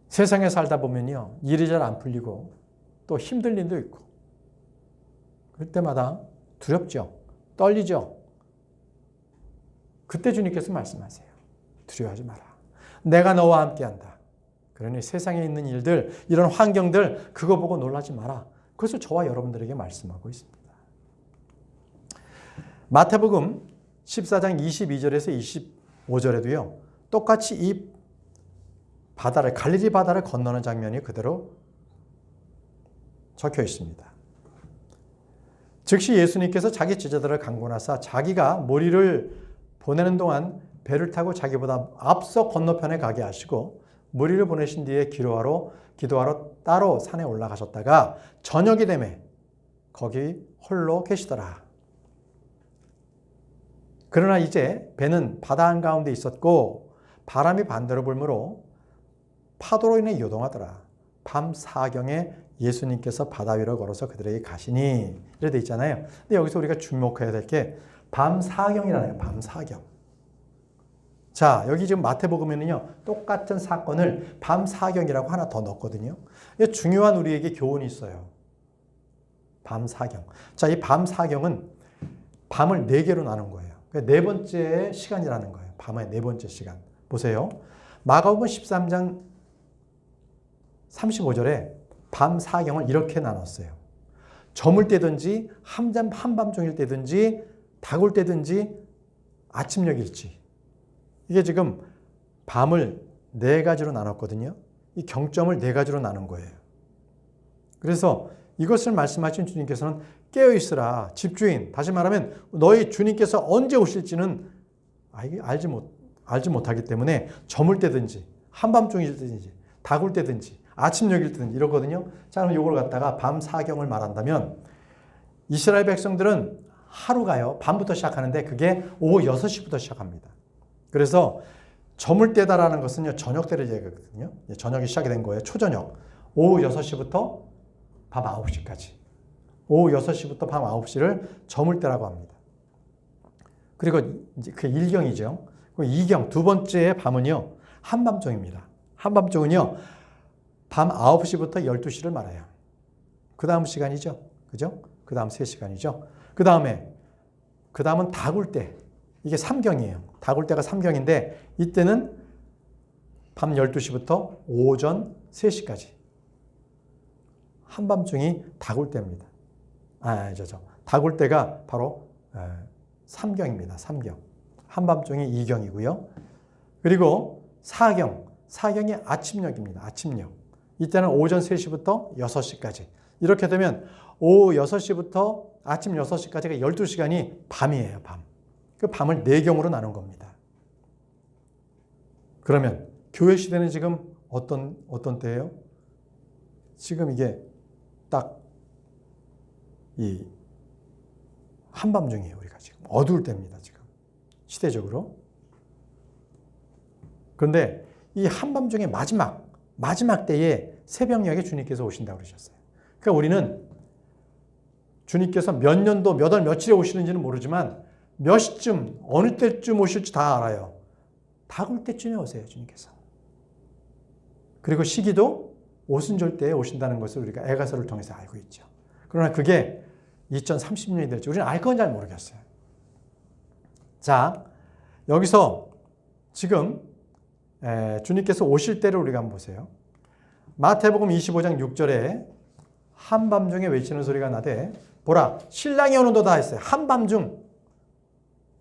A: 세상에 살다 보면요, 일이 잘 안 풀리고 또 힘들 일도 있고 그럴 때마다 두렵죠. 떨리죠. 그때 주님께서 말씀하세요. 두려워하지 마라. 내가 너와 함께한다. 그러니 세상에 있는 일들, 이런 환경들 그거 보고 놀라지 마라. 그것을 저와 여러분들에게 말씀하고 있습니다. 마태복음 14장 22절에서 25절에도요. 똑같이 이 바다를, 갈릴리 바다를 건너는 장면이 그대로 적혀 있습니다. 즉시 예수님께서 자기 제자들을 강권하사 자기가 무리를 보내는 동안 배를 타고 자기보다 앞서 건너편에 가게 하시고 무리를 보내신 뒤에 기도하러 따로 산에 올라가셨다가 저녁이 되매 거기 홀로 계시더라. 그러나 이제 배는 바다 한가운데 있었고 바람이 반대로 불므로 파도로 인해 요동하더라. 밤 사경에 예수님께서 바다 위로 걸어서 그들에게 가시니 이래 돼 있잖아요. 근데 여기서 우리가 주목해야 될 게 밤 사경이라네요. 밤 사경. 자, 여기 지금 마태복음에는요, 똑같은 사건을 밤 사경이라고 하나 더 넣었거든요. 중요한 우리에게 교훈이 있어요. 밤 사경. 자, 이 밤 사경은 밤을 4개로 나눈 거예요. 네 번째 시간이라는 거예요. 밤의 네 번째 시간. 보세요. 마가복음 13장 35절에 밤 사경을 이렇게 나눴어요. 저물 때든지 한밤중일 때든지 닭울 때든지 아침녘일지. 이게 지금 밤을 4가지로 나눴거든요. 이 경점을 4가지로 나눈 거예요. 그래서 이것을 말씀하신 주님께서는 깨어있으라. 집주인. 다시 말하면 너희 주님께서 언제 오실지는 알지 못하기 때문에 저물 때든지 한밤중일 때든지 닭울 때든지 아침녘일 때든지 이러거든요. 자, 그럼 이걸 갖다가 밤 사경을 말한다면 이스라엘 백성들은 하루가요. 밤부터 시작하는데 그게 오후 6시부터 시작합니다. 그래서 저물 때다라는 것은요. 저녁 때를 얘기하거든요. 저녁이 시작이 된 거예요. 초저녁. 오후 6시부터 밤 9시까지. 오후 6시부터 밤 9시를 저물 때라고 합니다. 그리고 이제 그게 1경이죠. 그리고 2경, 두 번째의 밤은요. 한밤중입니다. 한밤중은요. 밤 9시부터 12시를 말해요. 그 다음 시간이죠. 그죠? 그 다음 3시간이죠. 그 다음은 닭울 때. 이게 3경이에요. 닭울 때가 3경인데 이때는 밤 12시부터 오전 3시까지. 한밤중이 닭울 때입니다. 닭울 때가 바로 3경입니다. 3경. 한밤중이 2경이고요. 그리고 4경이 아침녘입니다. 아침녘. 이때는 오전 3시부터 6시까지. 이렇게 되면 오후 6시부터 아침 6시까지가 12시간이 밤이에요. 밤. 그 밤을 4경으로 나눈 겁니다. 그러면 교회 시대는 지금 어떤 때예요? 지금 이게 딱 이 한밤중이에요. 우리가 지금 어두울 때입니다. 지금 시대적으로. 그런데 이 한밤중의 마지막 때에 새벽녘에 주님께서 오신다고 그러셨어요. 그러니까 우리는 주님께서 몇 년도, 몇 월, 며칠에 오시는지는 모르지만 몇 시쯤, 어느 때쯤 오실지 다 알아요. 다올 때쯤에 오세요, 주님께서. 그리고 시기도 오순절 때에 오신다는 것을 우리가 에가서를 통해서 알고 있죠. 그러나 그게 2030년이 될지 우리는 알 건 잘 모르겠어요. 자, 여기서 지금 주님께서 오실 때를 우리가 한번 보세요. 마태복음 25장 6절에 한밤중에 외치는 소리가 나되 보라 신랑이 오는도다 했어요.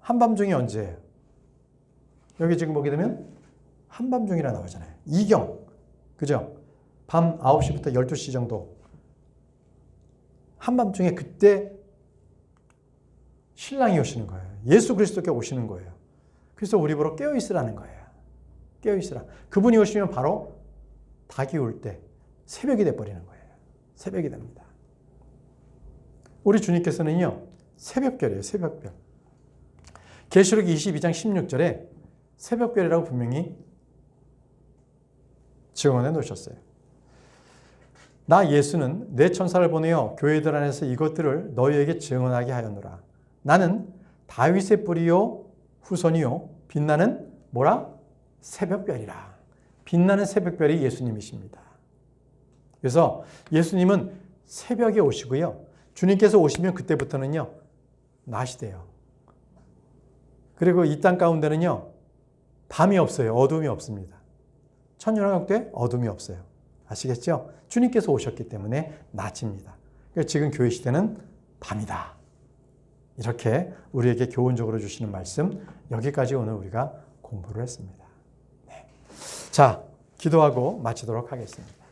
A: 한밤중이 언제예요? 여기 지금 보게 되면 한밤중이라 나오잖아요. 이경, 그죠? 밤 9시부터 12시 정도. 한밤중에 그때 신랑이 오시는 거예요. 예수 그리스도께 오시는 거예요. 그래서 우리 보러 깨어있으라는 거예요. 깨어있으라. 그분이 오시면 바로 닭이 올 때 새벽이 돼버리는 거예요. 새벽이 됩니다. 우리 주님께서는요. 새벽별이에요. 새벽별. 계시록 22장 16절에 새벽별이라고 분명히 증언해 놓으셨어요. 나 예수는 내 천사를 보내어 교회들 안에서 이것들을 너희에게 증언하게 하였노라. 나는 다윗의 뿌리요 후손이요 빛나는 뭐라? 새벽별이라. 빛나는 새벽별이 예수님이십니다. 그래서 예수님은 새벽에 오시고요. 주님께서 오시면 그때부터는요. 낮이 돼요. 그리고 이 땅 가운데는요. 밤이 없어요. 어둠이 없습니다. 천년왕국 때 어둠이 없어요. 아시겠죠? 주님께서 오셨기 때문에 낮입니다. 그래서 지금 교회 시대는 밤이다. 이렇게 우리에게 교훈적으로 주시는 말씀 여기까지 오늘 우리가 공부를 했습니다. 네. 자, 기도하고 마치도록 하겠습니다.